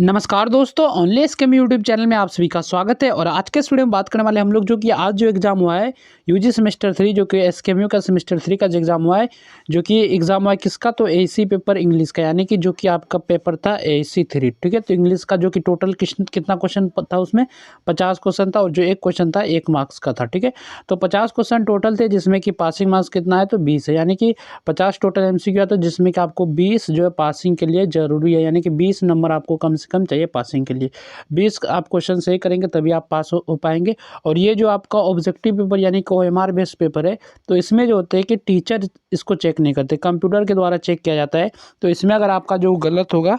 नमस्कार दोस्तों, only scheme YouTube channel में आप सभी का स्वागत है। और आज के इस वीडियो में बात करने वाले हम लोग जो कि आज जो एग्ज़ाम हुआ है यूजी सेमेस्टर 3 जो कि एसकेएमयू का सेमेस्टर 3 का जो एग्ज़ाम हुआ है, जो कि एग्ज़ाम हुआ है किसका, तो एसी पेपर इंग्लिश का, यानी कि जो कि आपका पेपर था एसी 3, ठीक है। तो इंग्लिश का जो कि टोटल कितना क्वेश्चन था उसमें 50 क्वेश्चन था और जो एक क्वेश्चन था 1 मार्क्स का था, ठीक है। तो 50 क्वेश्चन टोटल थे जिसमें कि पासिंग मार्क्स कितना है, तो 20 है, यानी कि 50 टोटल एमसीक्यू आता है जिसमें कि आपको 20 जो है पासिंग के लिए ज़रूरी है, यानी कि 20 नंबर आपको कम से कम चाहिए पासिंग के लिए। 20 आप क्वेश्चन सही करेंगे तभी आप पास हो पाएंगे। और ये जो आपका ऑब्जेक्टिव पेपर यानी कि ओएमआर बेस्ड पेपर है, तो इसमें जो होते हैं कि टीचर इसको चेक नहीं करते, कंप्यूटर के द्वारा चेक किया जाता है। तो इसमें अगर आपका जो गलत होगा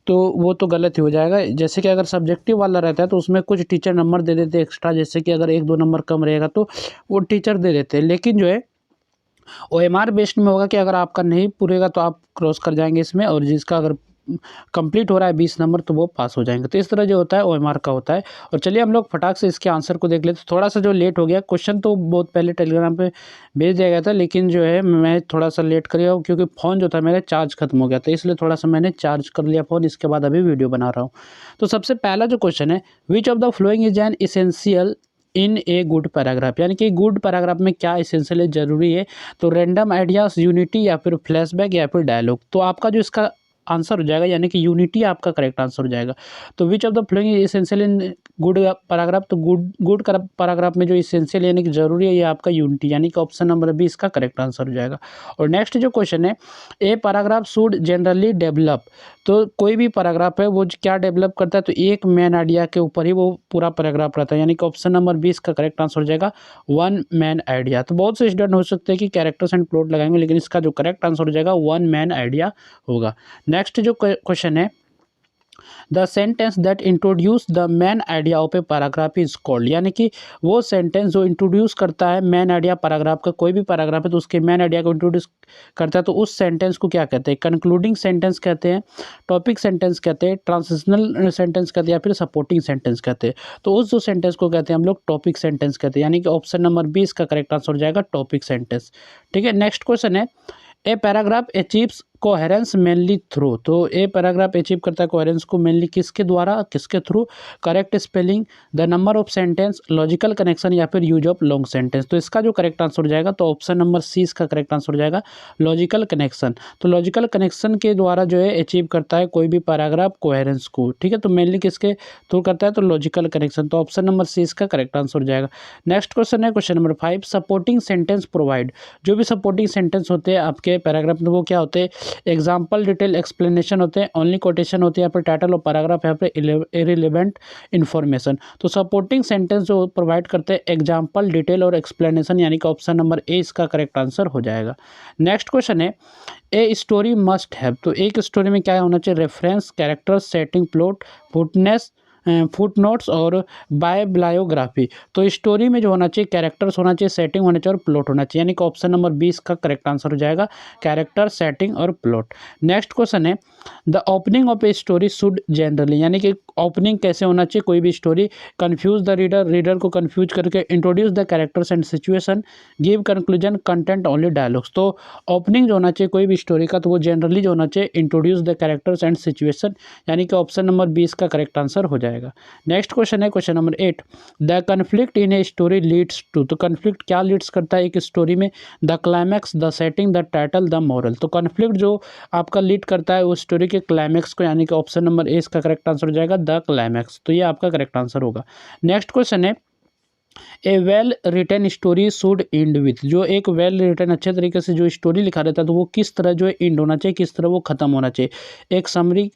तो वो तो गलत ही हो जाएगा। जैसे कि अगर सब्जेक्टिव वाला रहता है तो उसमें कुछ टीचर नंबर दे देते हैं एक्स्ट्रा, जैसे कि अगर 1-2 नंबर कम रहेगा तो वो टीचर दे देते हैं। लेकिन जो है ओएमआर बेस्ड में होगा कि अगर आपका नहीं पूरेगा तो आप क्रॉस कर जाएंगे इसमें, और जिसका अगर कंप्लीट हो रहा है 20 नंबर तो वो पास हो जाएंगे। तो इस तरह जो होता है ओएमआर का होता है। और चलिए हम लोग फटाक से इसके आंसर को देख लेते। थोड़ा सा जो लेट हो गया, क्वेश्चन तो बहुत पहले टेलीग्राम पे भेज दिया गया था, लेकिन जो है मैं थोड़ा सा लेट कर गया क्योंकि फ़ोन जो था मेरा चार्ज खत्म हो गया था, इसलिए थोड़ा सा मैंने चार्ज कर लिया फ़ोन, इसके बाद अभी वीडियो बना रहा हूँ। तो सबसे पहला जो क्वेश्चन है, which of the following is an essential in a good paragraph, यानी कि गुड पैराग्राफ में क्या इसेंशियल है, जरूरी है। तो रैंडम आइडियाज, यूनिटी, या फिर फ्लैशबैक, या फिर डायलॉग। तो आपका जो इसका आंसर हो जाएगा, यानी कि यूनिटी आपका करेक्ट आंसर हो जाएगा। तो which of the flowing essential in good paragraph, तो गुड पैराग्राफ में जो इसेंशियल यानी कि जरूरी है ये आपका यूनिटी, यानी कि ऑप्शन नंबर बी इसका करेक्ट आंसर हो जाएगा। और नेक्स्ट जो क्वेश्चन है, a paragraph should generally develop, तो कोई भी पैराग्राफ है वो क्या डेवलप करता है, तो एक मेन आइडिया के ऊपर ही वो पूरा पैराग्राफ रहता है, यानी कि ऑप्शन नंबर 20 का करेक्ट आंसर हो जाएगा वन मैन आइडिया। तो बहुत से स्टूडेंट हो सकते हैं कि कैरेक्टर्स एंड प्लॉट लगाएंगे, लेकिन इसका जो करेक्ट आंसर हो जाएगा वन मैन आइडिया होगा। नेक्स्ट जो क्वेश्चन है, the sentence that introduce the main idea of a paragraph is called, यानी कि वो सेंटेंस जो इंट्रोड्यूस करता है मेन आइडिया पैराग्राफ का, कोई भी पैराग्राफ है तो उसके मेन आइडिया को इंट्रोड्यूस करता है, तो उस सेंटेंस को क्या कहते हैं, कंक्लूडिंग सेंटेंस कहते हैं, टॉपिक सेंटेंस कहते हैं, ट्रांजिशनल सेंटेंस कहते हैं, या फिर सपोर्टिंग सेंटेंस कहते हैं। तो उस जो सेंटेंस को कहते हैं हम लोग टॉपिक सेंटेंस कहते हैं, यानी कि ऑप्शन नंबर 20 का करेक्ट आंसर हो जाएगा टॉपिक सेंटेंस, ठीक है। नेक्स्ट क्वेश्चन है, a paragraph achieves coherence mainly through, तो ए पैराग्राफ अचीव करता है कोहेरेंस को मेनली किसके द्वारा, किसके through, correct spelling, the number of sentence, logical connection, या फिर यूज ऑफ लॉन्ग सेंटेंस। तो इसका जो करेक्ट आंसर हो जाएगा, तो ऑप्शन नंबर सी इसका करेक्ट आंसर हो जाएगा लॉजिकल कनेक्शन। तो लॉजिकल कनेक्शन के द्वारा जो है अचीव करता है कोई भी पैराग्राफ कोहेरेंस को, ठीक है। तो मेनली किसके थ्रू करता है, तो लॉजिकल कनेक्शन, तो ऑप्शन नंबर सी इसका करेक्ट आंसर हो जाएगा। नेक्स्ट क्वेश्चन है question number 5, supporting sentence provide, जो भी सपोर्टिंग सेंटेंस होते हैं आपके पैराग्राफ में वो क्या होते हैं, एग्जाम्पल, डिटेल, एक्सप्लेनेशन होते हैं, ओनली कोटेशन होती है, यहाँ पर टाइटल और पैराग्राफ, यहाँ पर इरेलीवेंट इन्फॉर्मेशन। तो सपोर्टिंग सेंटेंस जो प्रोवाइड करते हैं एग्जाम्पल, डिटेल और एक्सप्लेनेशन, यानी कि ऑप्शन नंबर ए इसका करेक्ट आंसर हो जाएगा। नेक्स्ट क्वेश्चन है, ए स्टोरी मस्ट हैव, तो एक स्टोरी में क्या होना चाहिए, reference, characters, setting, plot, foot notes और बायोग्राफी। तो स्टोरी में जो होना चाहिए कैरेक्टर्स होना चाहिए, सेटिंग होना चाहिए और प्लॉट होना चाहिए, यानी कि ऑप्शन नंबर 20 का करेक्ट आंसर हो जाएगा कैरेक्टर, सेटिंग और प्लॉट। नेक्स्ट क्वेश्चन है, the opening of a story should generally, यानी कि ओपनिंग कैसे होना चाहिए कोई भी story, confuse the reader, reader को कन्फ्यूज करके, introduce the characters and situation, give conclusion, content only dialogues. तो ओपनिंग जो होना चाहिए कोई भी स्टोरी का, तो वो जनरली जो होना चाहिए introduce the characters and situation, यानी कि ऑप्शन नंबर 20 का करेक्ट आंसर हो जाएगा। नेक्स्ट क्वेश्चन है question number 8, the conflict in a story leads to, तो कन्फ्लिक्ट क्या लीड्स करता है एक स्टोरी में, the climax, the setting, the title, the moral. तो कन्फ्लिक्ट जो आपका लीड करता है उस स्टोरी के क्लाइमैक्स को, यानी कि ऑप्शन नंबर ए इसका करेक्ट आंसर हो जाएगा द क्लाइमैक्स, तो ये आपका करेक्ट आंसर होगा। नेक्स्ट क्वेश्चन है, a well written story should end with, जो एक वेल रिटन अच्छे तरीके से जो स्टोरी लिखा रहता है तो वो किस तरह जो है एंड होना चाहिए, किस तरह वो खत्म होना चाहिए, एक समरी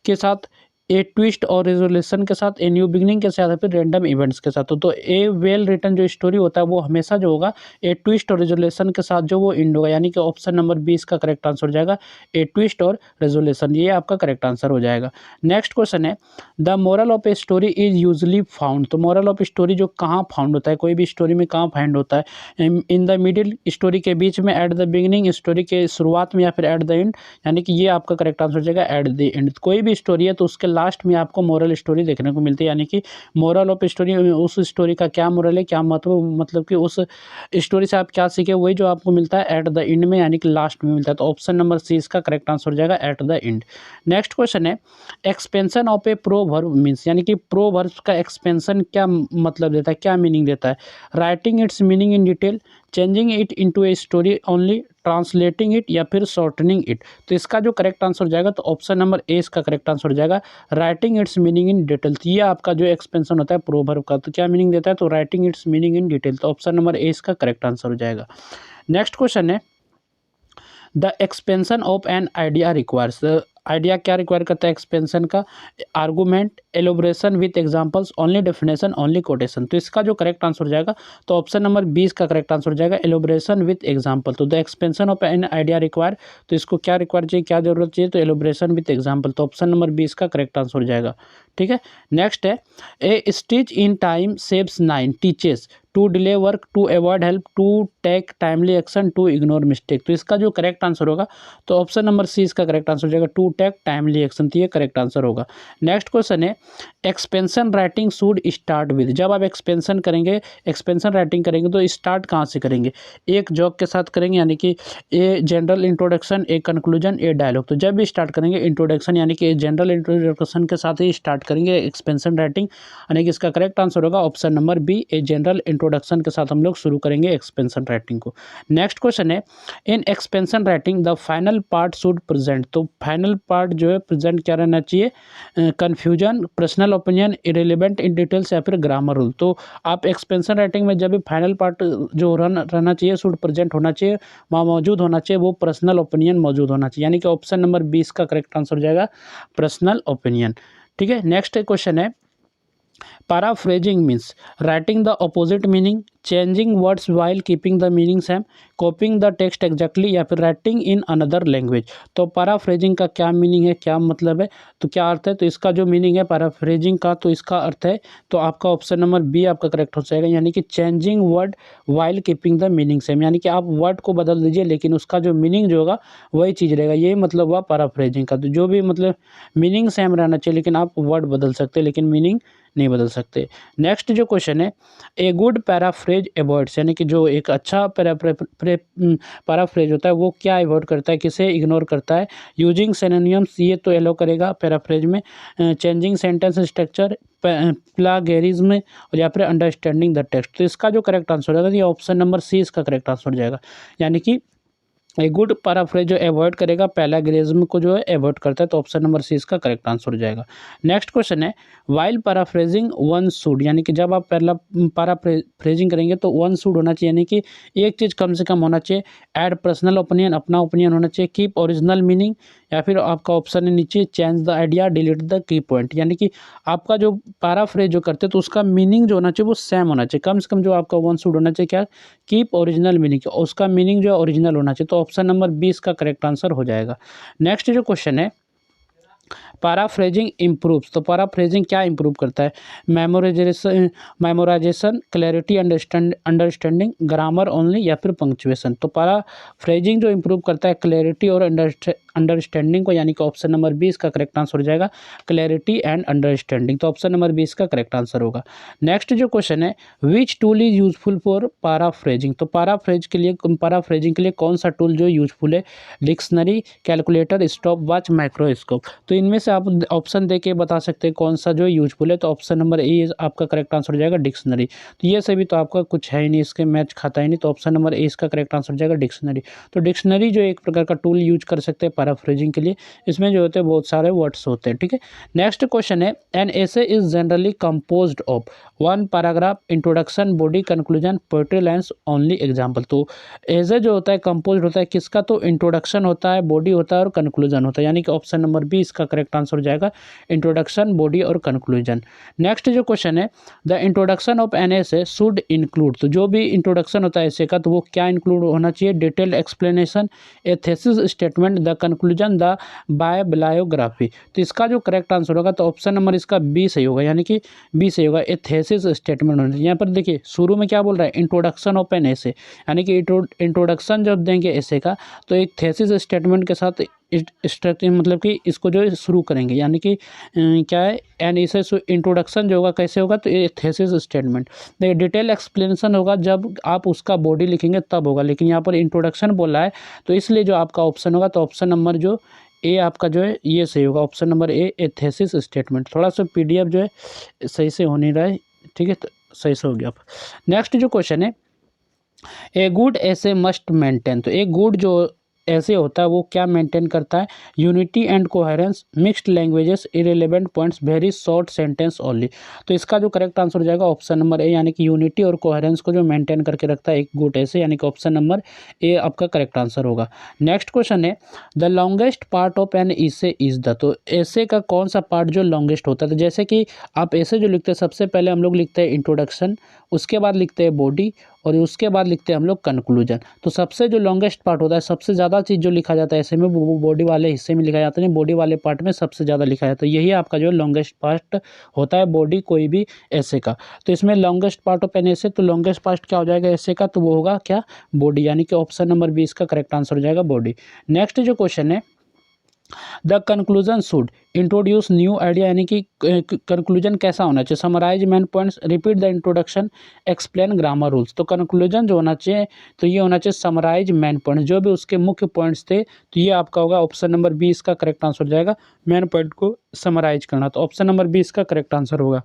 के साथ, ए ट्विस्ट और रेजोल्यूशन के साथ, ए न्यू बिगनिंग के साथ, या फिर रैंडम इवेंट्स के साथ। तो ए वेल रिटन जो स्टोरी होता है वो हमेशा जो होगा ए ट्विस्ट और रेजोल्यूशन के साथ जो वो एंड होगा, यानी कि ऑप्शन नंबर 20 का करेक्ट आंसर हो जाएगा ए ट्विस्ट और रेजोल्यूशन, ये आपका करेक्ट आंसर हो जाएगा। नेक्स्ट क्वेश्चन है, the moral of a story is usually found, तो मोरल ऑफ स्टोरी जो कहाँ फाउंड होता है, कोई भी स्टोरी में कहाँ फाइंड होता है, इन द मिडिल, स्टोरी के बीच में, एट द बिगिनिंग, स्टोरी के शुरुआत में, या फिर एट द एंड, यानी कि ये आपका करेक्ट आंसर हो जाएगा एट द एंड। कोई भी स्टोरी है तो उसके लास्ट में आपको मोरल स्टोरी देखने को मिलती है, यानी कि मोरल ऑफ स्टोरी, उस स्टोरी का क्या मोरल है, क्या मतलब कि उस स्टोरी से आप क्या सीखे, वही जो आपको मिलता है एट द एंड में, यानी कि लास्ट में मिलता है। तो ऑप्शन नंबर सी इसका करेक्ट आंसर हो जाएगा, at the end. Next question है, expansion of a proverb means, यानी कि प्रोवर्ब का एक्सपेंशन क्या मतलब देता है, क्या मीनिंग देता है। Writing its meaning in detail, changing it into a story only, translating it, या फिर शॉर्टनिंग इट। तो इसका जो करेक्ट आंसर हो जाएगा, तो ऑप्शन नंबर ए इसका करेक्ट आंसर हो जाएगा, writing its meaning in detail. तो ये आपका जो एक्सपेंशन होता है प्रोवर्ब का, तो क्या मीनिंग देता है, तो writing its meaning in detail. तो ऑप्शन नंबर ए इसका करेक्ट आंसर हो जाएगा। नेक्स्ट क्वेश्चन है, the expansion of an idea requires, idea क्या रिक्वायर करता है एक्सपेंशन का, argument, elaboration with examples, only definition, only quotation. तो इसका जो करेक्ट आंसर हो जाएगा, तो ऑप्शन नंबर 20 का करेक्ट आंसर हो जाएगा, एलोब्रेशन विथ एग्जांपल। तो the expansion of an idea require, तो इसको क्या रिक्वायर चाहिए, क्या जरूरत चाहिए, तो एलोब्रेशन विथ एग्जांपल। तो ऑप्शन नंबर 20 का करेक्ट आंसर हो जाएगा। ठीक है, नेक्स्ट है, a stitch in time saves 9 teaches to delay work, to avoid help, to take timely action, to ignore mistake. तो इसका जो करेक्ट आंसर होगा, तो ऑप्शन नंबर सी इसका करेक्ट आंसर हो जाएगा, टू टेक टाइमली एक्शन। तो ये करेक्ट आंसर होगा। नेक्स्ट क्वेश्चन है, expansion writing should start with, जब आप एक्सपेंशन करेंगे, एक्सपेंशन राइटिंग करेंगे तो स्टार्ट कहाँ से करेंगे, एक जॉब के साथ करेंगे, यानी कि a general introduction, a conclusion, a dialogue. तो जब भी स्टार्ट करेंगे इंट्रोडक्शन, यानी कि जनरल इंट्रोडक्शन के साथ ही स्टार्ट करेंगे एक्सपेंशन राइटिंग, यानी कि इसका करेक्ट आंसर होगा ऑप्शन नंबर बी, ए जनरल इंट्रोडक्शन के साथ हम लोग शुरू करेंगे एक्सपेंशन राइटिंग को। नेक्स्ट क्वेश्चन है, in expansion writing the final part should present, तो फाइनल पार्ट जो है प्रेजेंट क्या रहना चाहिए, confusion, personal opinion, irrelevant in details, या फिर ग्रामर रूल। तो आप एक्सपेंशन राइटिंग में जब भी फाइनल पार्ट जो रहना चाहिए, शुड प्रेजेंट होना चाहिए, वहाँ मौजूद होना चाहिए, वो पर्सनल ओपिनियन मौजूद होना चाहिए, यानी कि ऑप्शन नंबर 20 का करेक्ट आंसर हो जाएगा, पर्सनल ओपिनियन। ठीक है, नेक्स्ट क्वेश्चन है, paraphrasing means writing the opposite meaning, changing words while keeping the meaning same, copying the text exactly, या फिर राइटिंग इन अनदर लैंग्वेज। तो पैराफ्रेजिंग का क्या मीनिंग है, क्या मतलब है, तो क्या अर्थ है, तो इसका जो मीनिंग है पैराफ्रेजिंग का, तो इसका अर्थ है, तो आपका ऑप्शन नंबर बी आपका करेक्ट हो जाएगा, यानी कि changing word while keeping the meaning same, यानी कि आप वर्ड को बदल दीजिए लेकिन उसका जो मीनिंग जो होगा वही चीज़ रहेगा, ये मतलब हुआ पैराफ्रेजिंग का। तो जो भी मतलब मीनिंग सेम रहना चाहिए, लेकिन आप वर्ड बदल सकते हैं लेकिन मीनिंग नहीं बदल सकते। नेक्स्ट जो क्वेश्चन है, ए गुड पैराफ्रेज अवॉइड्स, यानी कि जो एक अच्छा पैराफ्रेज होता है वो क्या अवॉइड करता है, किसे इग्नोर करता है, यूजिंग सिनोनिम्स, ये तो एलो करेगा पैराफ्रेज में, चेंजिंग सेंटेंस स्ट्रक्चर, प्लागेरिज्म, और या फिर अंडरस्टैंडिंग द टेक्स्ट। तो इसका जो करेक्ट आंसर हो जाएगा, ये ऑप्शन नंबर सी इसका करेक्ट आंसर हो जाएगा, यानी कि ए गुड पैराफ्रेज जो अवॉइड करेगा प्लेगरिज्म को, जो है अवॉइड करता है। तो ऑप्शन नंबर सी इसका करेक्ट आंसर हो जाएगा। नेक्स्ट क्वेश्चन है, वाइल पैराफ्रेजिंग वन शुड, यानी कि जब आप पहला पैराफ्रेजिंग करेंगे तो वन शुड होना चाहिए, यानी कि एक चीज़ कम से कम होना चाहिए, ऐड पर्सनल ओपिनियन, अपना ओपिनियन होना चाहिए, कीप ओरिजिनल मीनिंग, या फिर आपका ऑप्शन है नीचे change the idea, delete the key point, यानी कि आपका जो पैराफ्रेज जो करते हैं तो उसका मीनिंग जो होना चाहिए वो सेम होना चाहिए, कम से कम जो आपका वन शुड होना चाहिए क्या, कीप ओरिजिनल मीनिंग, उसका मीनिंग जो है ओरिजिनल होना चाहिए। तो ऑप्शन नंबर 20 का करेक्ट आंसर हो जाएगा। नेक्स्ट जो क्वेश्चन है, पैराफ्रेजिंग इम्प्रूव्स, तो पैराफ्रेजिंग क्या इंप्रूव करता है, memorisation, clarity, understanding, grammar only, या फिर पंक्चुएशन। तो पैराफ्रेजिंग जो इंप्रूव करता है क्लैरिटी और अंडरस्टैंडिंग को, यानी कि ऑप्शन नंबर 20 का करेक्ट आंसर हो जाएगा, क्लैरिटी एंड अंडरस्टैंडिंग। तो ऑप्शन नंबर 20 का करेक्ट आंसर होगा। नेक्स्ट जो क्वेश्चन है, which tool is useful for paraphrasing, तो पैराफ्रेजिंग के लिए कौन सा टूल जो यूजफुल है, dictionary, calculator, stop watch, microscope. तो इनमें से आप ऑप्शन दे के बता सकते हैं कौन सा जो यूजफुल है। तो ऑप्शन नंबर ए आपका करेक्ट आंसर हो जाएगा, डिक्शनरी। तो ये सभी तो आपका कुछ है ही नहीं, इसके मैच खाता ही नहीं, तो ऑप्शन नंबर ए इसका करेक्ट आंसर हो जाएगा, डिक्शनरी। तो डिक्शनरी जो एक प्रकार का टूल यूज कर सकते हैं पैराफ्रेजिंग के लिए, इसमें जो होते हैं बहुत सारे वर्ड्स होते हैं। ठीक है, नेक्स्ट क्वेश्चन है, an essay is generally composed of one paragraph, introduction, body, conclusion, poetry, lines, only example. तो एजे जो होता है कंपोज होता है किसका, तो इंट्रोडक्शन होता है, बॉडी होता है और कंक्लूजन होता है, यानी कि ऑप्शन नंबर बी इसका करेक्ट आंसर हो जाएगा, इंट्रोडक्शन, बॉडी और कंक्लूजन। नेक्स्ट जो क्वेश्चन है, the introduction of an essay should include, तो जो भी इंट्रोडक्शन होता है एसे का तो वो क्या इंक्लूड होना चाहिए, detailed explanation, A thesis statement, the conclusion, the biography. तो इसका जो करेक्ट आंसर होगा, तो ऑप्शन नंबर इसका बी सही होगा, यानी कि बी सही होगा, ए थीसिस स्टेटमेंट होना चाहिए। यहाँ पर देखिए शुरू में क्या बोल रहा है, इंट्रोडक्शन ऑफ एन एसे, यानी कि इंट्रोडक्शन जब देंगे एसे का तो एक थीसिस स्टेटमेंट के साथ स्ट्रक्चर मतलब कि इसको जो है शुरू करेंगे, यानी कि क्या है एंड इसे इंट्रोडक्शन जो होगा कैसे होगा, तो ये थेसिस स्टेटमेंट। देखिए डिटेल एक्सप्लेनेशन होगा जब आप उसका बॉडी लिखेंगे तब होगा, लेकिन यहाँ पर इंट्रोडक्शन बोला है तो इसलिए जो आपका ऑप्शन होगा, तो ऑप्शन नंबर जो ए आपका जो है ये सही होगा, ऑप्शन नंबर ए थेसिस स्टेटमेंट। थोड़ा सा पीडीएफ जो है सही से हो नहीं रहा है, ठीक है, तो सही से हो गया। नेक्स्ट जो क्वेश्चन है, ए गुड ऐसे मस्ट मेंटेन, तो एक गुड जो ऐसे होता है वो क्या मेंटेन करता है, unity and coherence, mixed languages, irrelevant points, very short sentence only. तो इसका जो करेक्ट आंसर हो जाएगा ऑप्शन नंबर ए, यानी कि यूनिटी और कोहेरेंस को जो मेंटेन करके रखता है एक गुड ऐसे, यानी कि ऑप्शन नंबर ए आपका करेक्ट आंसर होगा। नेक्स्ट क्वेश्चन है, the longest part of an essay is the, तो ऐसे का कौन सा पार्ट जो लॉन्गेस्ट होता है, तो जैसे कि आप ऐसे जो लिखते हैं सबसे पहले हम लोग लिखते हैं इंट्रोडक्शन, उसके बाद लिखते हैं बॉडी, और उसके बाद लिखते हैं हम लोग कंक्लूजन। तो सबसे जो लॉन्गेस्ट पार्ट होता है, सबसे ज़्यादा चीज़ जो लिखा जाता है ऐसे में वो बॉडी वाले हिस्से में लिखा जाता है, बॉडी वाले पार्ट में सबसे ज़्यादा लिखा जाता है, यही आपका जो लॉन्गेस्ट पार्ट होता है बॉडी कोई भी ऐसे का। तो इसमें लॉन्गेस्ट पार्ट ऑफ एन ऐसे, तो लॉन्गेस्ट पार्ट क्या हो जाएगा ऐसे का, तो वो होगा क्या, बॉडी, यानी कि ऑप्शन नंबर 20 का करेक्ट आंसर हो जाएगा बॉडी। नेक्स्ट जो क्वेश्चन है, the conclusion should introduce new idea, यानी कि कंक्लूजन कैसा होना चाहिए, summarize main points, repeat the introduction, explain grammar rules. तो कंक्लूजन जो होना चाहिए तो ये होना चाहिए समराइज मेन पॉइंट, जो भी उसके मुख्य पॉइंट्स थे, तो ये आपका होगा ऑप्शन नंबर 20 का करेक्ट आंसर हो जाएगा, मेन पॉइंट को समराइज करना, तो ऑप्शन नंबर 20 का करेक्ट आंसर होगा।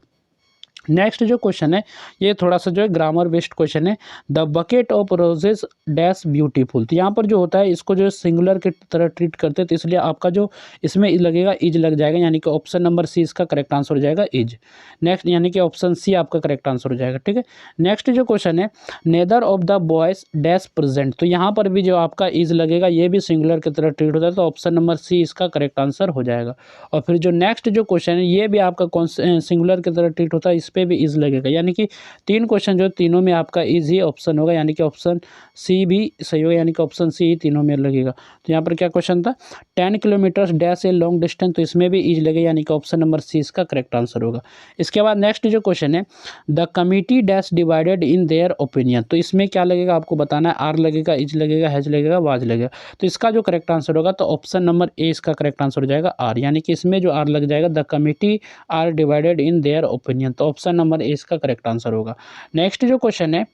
नेक्स्ट जो क्वेश्चन है ये थोड़ा सा जो है ग्रामर बेस्ड क्वेश्चन है, the bucket of roses dash beautiful, तो यहाँ पर जो होता है इसको जो है सिंगुलर की तरह ट्रीट करते हैं, तो इसलिए आपका जो इसमें लगेगा इज लग जाएगा, यानी कि ऑप्शन नंबर सी इसका करेक्ट आंसर हो जाएगा इज। नेक्स्ट यानी कि ऑप्शन सी आपका करेक्ट आंसर हो जाएगा, ठीक है। नेक्स्ट जो क्वेश्चन है, neither of the boys dash present, तो यहाँ पर भी जो आपका इज लगेगा ये भी सिंगुलर की तरह ट्रीट होता है, तो ऑप्शन नंबर सी इसका करेक्ट आंसर हो जाएगा। और फिर जो नेक्स्ट जो क्वेश्चन है ये भी आपका सिंगुलर की तरह ट्रीट होता है, इस पे भी इज लगेगा, यानी कि तीन क्वेश्चन जो तीनों में आपका इज ही ऑप्शन होगा, यानी कि ऑप्शन सी भी सही होगा, यानी कि ऑप्शन सी ही तीनों में लगेगा। तो यहाँ पर क्या क्वेश्चन था, 10 kilometres dash a long distance, तो इसमें भी इज लगेगा, यानी कि ऑप्शन नंबर सी इसका करेक्ट आंसर होगा। इसके बाद नेक्स्ट जो क्वेश्चन है, the committee dash divided in their opinion, तो इसमें क्या लगेगा आपको बताना है, आर लगेगा, इज लगेगा, हैज लगेगा, वाज लगेगा। तो इसका जो करेक्ट आंसर होगा तो ऑप्शन नंबर ए इसका करेक्ट आंसर हो जाएगा आर, यानी कि इसमें जो आर लग जाएगा, the committee are divided in their opinion, तो ऑप्शन नंबर ए इसका करेक्ट आंसर होगा। नेक्स्ट जो क्वेश्चन है,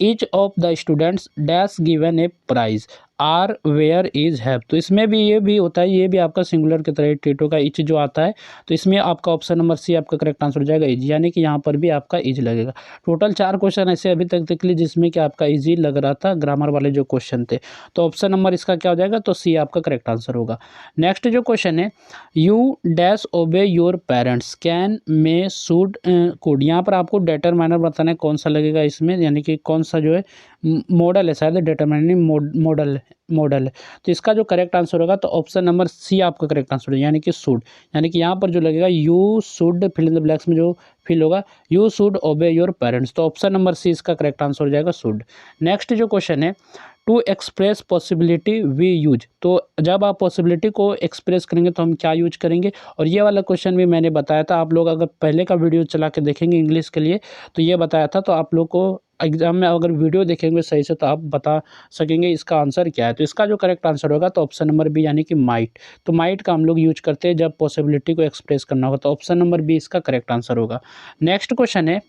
each of the students dash given a prize, are were is have, तो इसमें भी ये भी होता है, ये भी आपका सिंगुलर की तरह ट्रीट होगा, ईच जो आता है, तो इसमें आपका ऑप्शन नंबर सी आपका करेक्ट आंसर हो जाएगा इज, यानी कि यहाँ पर भी आपका इज लगेगा। टोटल 4 क्वेश्चन ऐसे अभी तक देख ली जिसमें कि आपका इजी लग रहा था ग्रामर वाले जो क्वेश्चन थे, तो ऑप्शन नंबर इसका क्या हो जाएगा, तो सी आपका करेक्ट आंसर होगा। नेक्स्ट जो क्वेश्चन है, यू डैश ओबे your parents, can may should could, यहाँ पर आपको डिटरमाइनर बताना है कौन सा लगेगा इसमें, यानी कि कौन सा जो है मॉडल है, शायद डिटरमाइनिंग मॉडल है, तो इसका जो करेक्ट आंसर होगा तो ऑप्शन नंबर सी आपका करेक्ट आंसर है, यानी कि शुड, यानी कि यहाँ पर जो लगेगा you should fill in the blanks में जो फिल होगा, you should obey your parents, तो ऑप्शन नंबर सी इसका करेक्ट आंसर हो जाएगा शुड। नेक्स्ट जो क्वेश्चन है, to express possibility we use, तो जब आप पॉसिबिलिटी को एक्सप्रेस करेंगे तो हम क्या यूज करेंगे, और ये वाला क्वेश्चन भी मैंने बताया था, आप लोग अगर पहले का वीडियो चला के देखेंगे इंग्लिश के लिए तो ये बताया था, तो आप लोग को एग्जाम में अगर वीडियो देखेंगे सही से तो आप बता सकेंगे इसका आंसर क्या है। तो इसका जो करेक्ट आंसर होगा तो ऑप्शन नंबर बी, यानी कि माइट, तो माइट का हम लोग यूज करते हैं जब पॉसिबिलिटी को एक्सप्रेस करना होगा, तो ऑप्शन नंबर बी इसका करेक्ट आंसर होगा। नेक्स्ट क्वेश्चन है,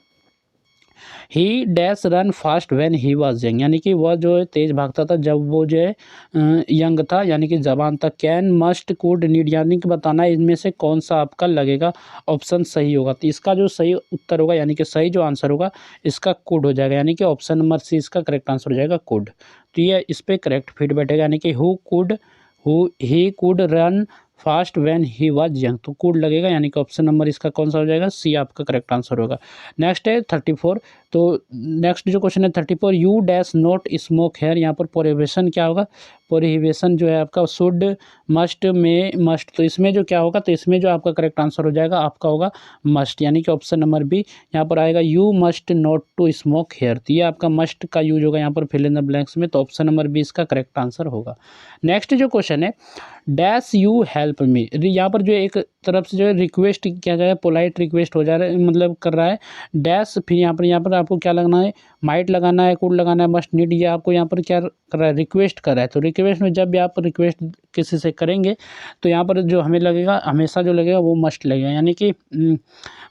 ही dash run fast when he was young, यानी कि वह जो है तेज भागता था जब वो जो है यंग था, यानी कि जवान था। कैन मस्ट कुड नीड, यानी कि बताना है इनमें से कौन सा आपका लगेगा ऑप्शन सही होगा, तो इसका जो सही उत्तर होगा यानी कि सही जो आंसर होगा इसका कुड हो जाएगा, यानी कि ऑप्शन नंबर सी इसका करेक्ट आंसर हो जाएगा कुड। तो ये इस पर करेक्ट फिट बैठेगा, यानी कि he could run fast when he was young, तो कुड लगेगा, यानी कि ऑप्शन नंबर इसका कौन सा हो जाएगा, सी आपका करेक्ट आंसर होगा। नेक्स्ट है 34, तो नेक्स्ट जो क्वेश्चन है 34, you dash not smoke here, यहाँ पर प्रोहिबिशन क्या होगा, प्रोहिबिशन जो है आपका शुड मस्ट में मस्ट, तो इसमें जो क्या होगा, तो इसमें जो आपका करेक्ट आंसर हो जाएगा आपका होगा मस्ट, यानी कि ऑप्शन नंबर बी यहाँ पर आएगा, you must not to smoke here, तो ये आपका मस्ट का यूज होगा यहाँ पर फिल इन द ब्लैंक्स में, तो ऑप्शन नंबर बी इसका करेक्ट आंसर होगा। नेक्स्ट जो क्वेश्चन है, डैश यू हेल्प मी, यहाँ पर जो एक तरफ से जो है रिक्वेस्ट किया जाए, पोलाइट रिक्वेस्ट हो जा रहा है, मतलब कर रहा है। डैश फिर यहाँ पर आपको क्या लगना है, माइट लगाना है, कुड लगाना है, मस्ट नीड, ये आपको यहाँ पर क्या कर रहा है, रिक्वेस्ट कर रहा है। तो रिक्वेस्ट में जब भी आप रिक्वेस्ट किसी से करेंगे तो यहाँ पर जो हमें लगेगा, हमेशा जो लगेगा वो मस्ट लगेगा, यानी कि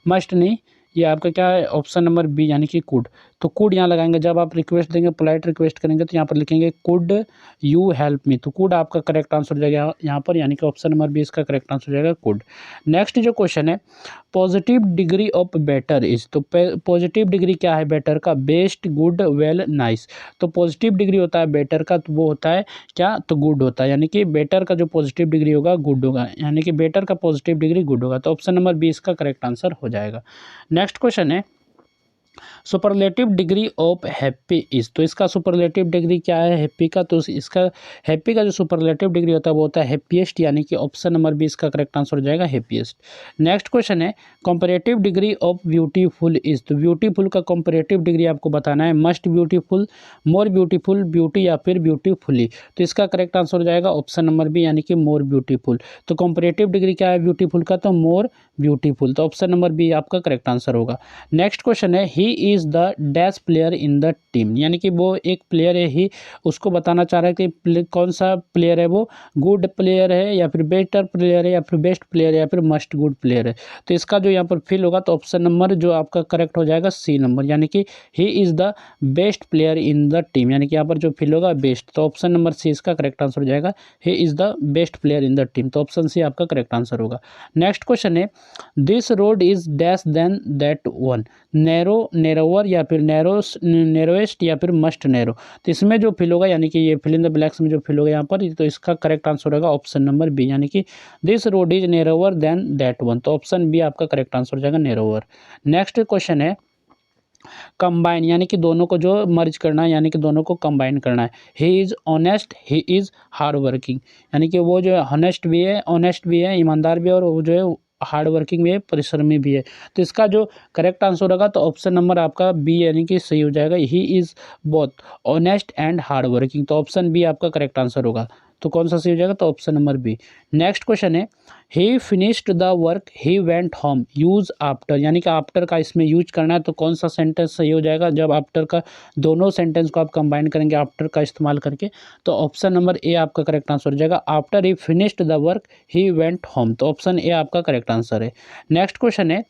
मस्ट नहीं, ये आपका क्या है, ऑप्शन नंबर बी यानी कि कुड। तो कुड यहाँ लगाएंगे, जब आप रिक्वेस्ट देंगे, पोलाइट रिक्वेस्ट करेंगे तो यहाँ पर लिखेंगे कुड यू हेल्प मी, तो कुड आपका करेक्ट आंसर हो जाएगा यहाँ पर, यानी कि ऑप्शन नंबर बी इसका करेक्ट आंसर हो जाएगा कुड। नेक्स्ट जो क्वेश्चन है, positive degree of better is, तो पॉजिटिव डिग्री क्या है बेटर का, बेस्ट, गुड, वेल, नाइस। तो पॉजिटिव डिग्री होता है बेटर का, तो वो होता है क्या, तो गुड होता है, यानी कि बेटर का जो पॉजिटिव डिग्री होगा गुड होगा, यानी कि बेटर का पॉजिटिव डिग्री गुड होगा। तो ऑप्शन नंबर बी इसका करेक्ट आंसर हो जाएगा। नेक्स्ट क्वेश्चन है, superlative degree of happy is, तो इसका सुपरलेटिव डिग्री क्या है हैप्पी का, तो इसका हैप्पी का जो सुपरलेटिव डिग्री होता है वो होता है हैप्पीएस्ट, यानी कि ऑप्शन नंबर बी इसका करेक्ट आंसर हो जाएगा हैप्पीएस्ट। नेक्स्ट क्वेश्चन है, comparative degree of beautiful is, तो ब्यूटीफुल का कंपैरेटिव डिग्री आपको बताना है, must beautiful, more beautiful, beauty या फिर ब्यूटीफुली। तो इसका करेक्ट आंसर हो जाएगा ऑप्शन नंबर बी, यानी कि मोर ब्यूटीफुल। तो कंपैरेटिव डिग्री क्या है ब्यूटीफुल का, तो मोर ब्यूटीफुल। तो ऑप्शन नंबर बी आपका करेक्ट आंसर होगा। नेक्स्ट क्वेश्चन है, ही is the dash player in the team, यानी कि वो एक प्लेयर है, ही उसको बताना चाह रहा है कि कौन सा प्लेयर है, वो गुड प्लेयर है या फिर बेटर प्लेयर है या फिर बेस्ट प्लेयर है या फिर मस्ट गुड प्लेयर है। तो इसका जो यहाँ पर फिल होगा तो ऑप्शन नंबर जो आपका करेक्ट हो जाएगा सी नंबर, यानी कि ही is the best player in the team, यानी कि यहाँ पर जो फिल होगा बेस्ट, तो ऑप्शन नंबर सी इसका करेक्ट आंसर हो जाएगा, he is the best player in the team. तो ऑप्शन सी आपका करेक्ट आंसर होगा। नेक्स्ट क्वेश्चन है, this road is dash than that one, narrow, narrower या फिर नैरोएस्ट या फिर मस्ट नैरो। तो इसमें जो फिल होगा, यानी कि ये फिल इन द ब्लैक्स में जो फिल होगा यहाँ पर, तो इसका करेक्ट आंसर होगा ऑप्शन नंबर बी, यानी कि this road is narrower than that one. तो ऑप्शन बी आपका करेक्ट आंसर हो जाएगा नैरोवर। नेक्स्ट क्वेश्चन है, कंबाइन, यानी कि दोनों को जो मर्ज करना है, यानी कि दोनों को कंबाइन करना है। He is honest, he is hard working, यानी कि वो जो है ऑनेस्ट भी है, ईमानदार भी है, और वो जो है हार्ड वर्किंग भी है, परिश्रमी भी है। तो इसका जो करेक्ट आंसर होगा तो ऑप्शन नंबर आपका बी, यानी कि सही हो जाएगा, he is both honest and hard working. तो ऑप्शन बी आपका करेक्ट आंसर होगा। तो कौन सा सही हो जाएगा, तो option number B. Next question है, he finished the work he went home, use after, यानी कि आफ्टर का इसमें यूज करना है, तो कौन सा सेंटेंस सही हो जाएगा, जब आफ्टर का दोनों सेंटेंस को आप कंबाइन करेंगे आफ्टर का इस्तेमाल करके, तो ऑप्शन नंबर ए आपका करेक्ट आंसर हो जाएगा, after he finished the work he went home. तो ऑप्शन ए आपका करेक्ट आंसर है। नेक्स्ट क्वेश्चन है,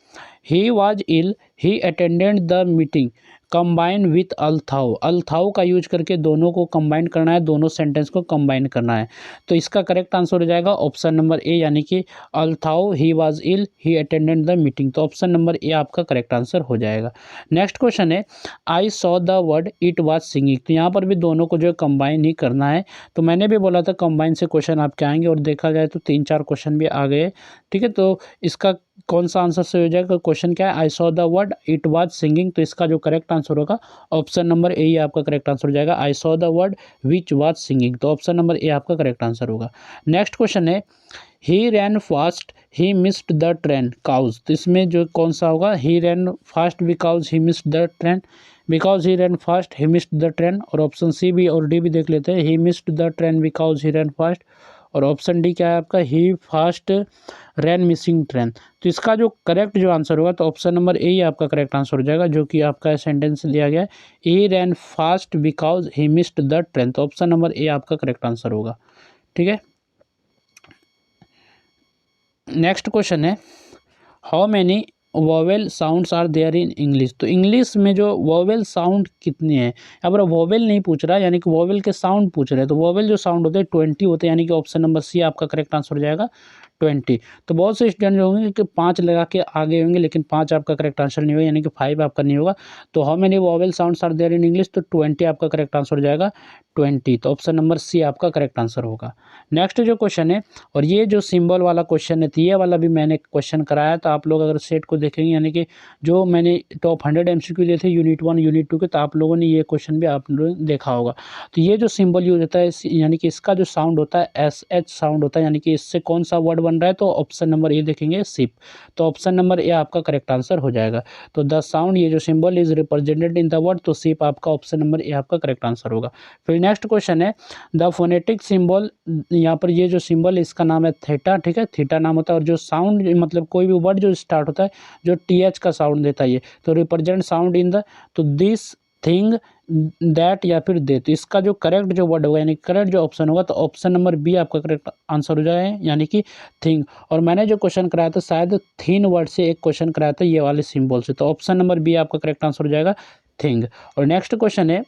he was ill, he attended the meeting, combine with although, although का यूज करके दोनों को कंबाइन करना है, दोनों सेंटेंस को कंबाइन करना है। तो इसका करेक्ट आंसर हो जाएगा ऑप्शन नंबर ए, यानी कि although he was ill, he attended the meeting. तो ऑप्शन नंबर ए आपका करेक्ट आंसर हो जाएगा। नेक्स्ट क्वेश्चन है, I saw the word it was singing, तो यहाँ पर भी दोनों को जो है कंबाइन ही करना है। तो मैंने भी बोला था कंबाइन से क्वेश्चन आपके आएंगे, और देखा जाए तो 3-4 क्वेश्चन भी आ गए। ठीक है, तो इसका कौन सा आंसर सही हो जाएगा, क्वेश्चन क्या है, I saw the word it was singing. तो इसका जो करेक्ट आंसर होगा ऑप्शन नंबर ए ही आपका करेक्ट आंसर हो जाएगा, I saw the word which was singing. तो ऑप्शन नंबर ए आपका करेक्ट आंसर होगा। नेक्स्ट क्वेश्चन है, he ran fast he missed the train cause, तो इसमें जो कौन सा होगा, he ran fast because he missed the train, because he ran fast he missed the train. और ऑप्शन सी भी और डी भी देख लेते हैं, he missed the train because he ran fast. और ऑप्शन डी क्या है आपका, he fast ran missing train. तो इसका जो करेक्ट जो आंसर होगा तो ऑप्शन नंबर ए ही आपका करेक्ट आंसर हो जाएगा, जो कि आपका सेंटेंस दिया गया है, he ran fast because he missed the train. तो ऑप्शन नंबर ए आपका करेक्ट आंसर होगा। ठीक है, नेक्स्ट क्वेश्चन है, how many vowel sounds are there in English, तो इंग्लिश में जो वोवेल साउंड कितने हैं, यहाँ पर वोवेल नहीं पूछ रहा है, यानी कि वोवेल के साउंड पूछ रहे हैं। तो वोवेल जो साउंड होते हैं 20 होते हैं, यानी कि ऑप्शन नंबर सी आपका करेक्ट आंसर हो जाएगा 20। तो बहुत से स्टूडेंट जो होंगे कि 5 लगा के आगे होंगे, लेकिन 5 आपका करेक्ट आंसर नहीं होगा, यानी कि 5 आपका नहीं होगा। तो how many vowel sounds are there in English, तो 20 आपका करेक्ट आंसर हो जाएगा 20। तो ऑप्शन नंबर सी आपका करेक्ट आंसर होगा। नेक्स्ट जो क्वेश्चन है, और ये जो सिंबल वाला क्वेश्चन है, तो ये वाला भी मैंने क्वेश्चन कराया, तो आप लोग अगर सेट को देखेंगे, यानी कि जो मैंने टॉप 100 MCQ लिए थे यूनिट 1 यूनिट 2 के, तो आप लोगों ने ये क्वेश्चन भी आप लोगों ने देखा होगा। तो ये जो सिंबल यूज होता है, यानी कि इसका जो साउंड होता है SH साउंड होता है, यानी कि इससे कौन सा वर्ड बन रहा है तो ऑप्शन नंबर ए देखेंगे शिप, तो ऑप्शन नंबर ए आपका करेक्ट आंसर हो जाएगा। तो द साउंड ये जो symbol is represented in the word, तो शिप आपका ऑप्शन नंबर ए आपका करेक्ट आंसर होगा। फिर नेक्स्ट क्वेश्चन है द फोनेटिक सिंबल, यहाँ पर ये जो सिंबल है इसका नाम है थीटा, ठीक है, थीटा नाम होता है। और जो साउंड मतलब कोई भी वर्ड जो स्टार्ट होता है जो टीएच का साउंड देता है ये, तो रिप्रेजेंट साउंड इन द, तो दिस थिंग दैट या फिर दे, तो इसका जो करेक्ट जो वर्ड होगा यानी करेक्ट जो ऑप्शन होगा तो ऑप्शन नंबर बी आपका करेक्ट आंसर हो जाए, यानी कि थिंग। और मैंने जो क्वेश्चन कराया था शायद थिन वर्ड से एक क्वेश्चन कराया था ये वाले सिंबल से, तो ऑप्शन नंबर बी आपका करेक्ट आंसर हो जाएगा थिंग। और नेक्स्ट क्वेश्चन है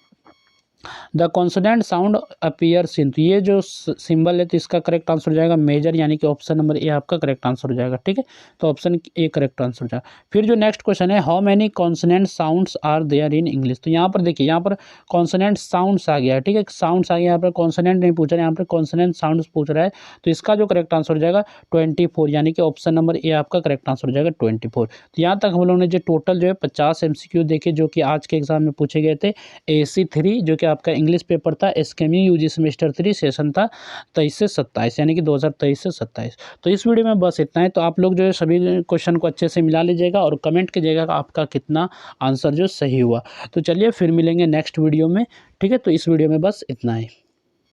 द कॉन्सोनेंट साउंड अपीयर्स इन, तो ये जो सिंबल है तो इसका करेक्ट आंसर हो जाएगा मेजर, यानी कि ऑप्शन नंबर ए आपका करेक्ट आंसर हो जाएगा, ठीक है, तो ऑप्शन ए करेक्ट आंसर हो जाएगा। फिर जो नेक्स्ट क्वेश्चन है how many consonant sounds are there in English, तो यहाँ पर देखिए यहाँ पर कॉन्सोनेंट साउंड्स आ गया है, ठीक है, साउंड्स आ गया, यहाँ पर कॉन्सोनेंट नहीं पूछ रहा है, यहाँ पर कॉन्सोनेंट साउंड्स पूछ रहा है, तो इसका जो करेक्ट आंसर हो जाएगा 24, यानी कि ऑप्शन नंबर ए आपका करेक्ट आंसर हो जाएगा 24। तो यहाँ तक हम लोगों ने जो टोटल जो है 50 MCQ देखे जो कि आज के एग्जाम में पूछे गए थे। AC3 जो कि आपका इंग्लिश पेपर था, एसकेएमयू यूजी सेमेस्टर 3 सेशन था 23 से 27, यानी कि 2023 से 27। तो इस वीडियो में बस इतना है, तो आप लोग जो है सभी क्वेश्चन को अच्छे से मिला लीजिएगा और कमेंट कीजिएगा आपका कितना आंसर जो सही हुआ। तो चलिए फिर मिलेंगे नेक्स्ट वीडियो में, ठीक है, तो इस वीडियो में बस इतना ही।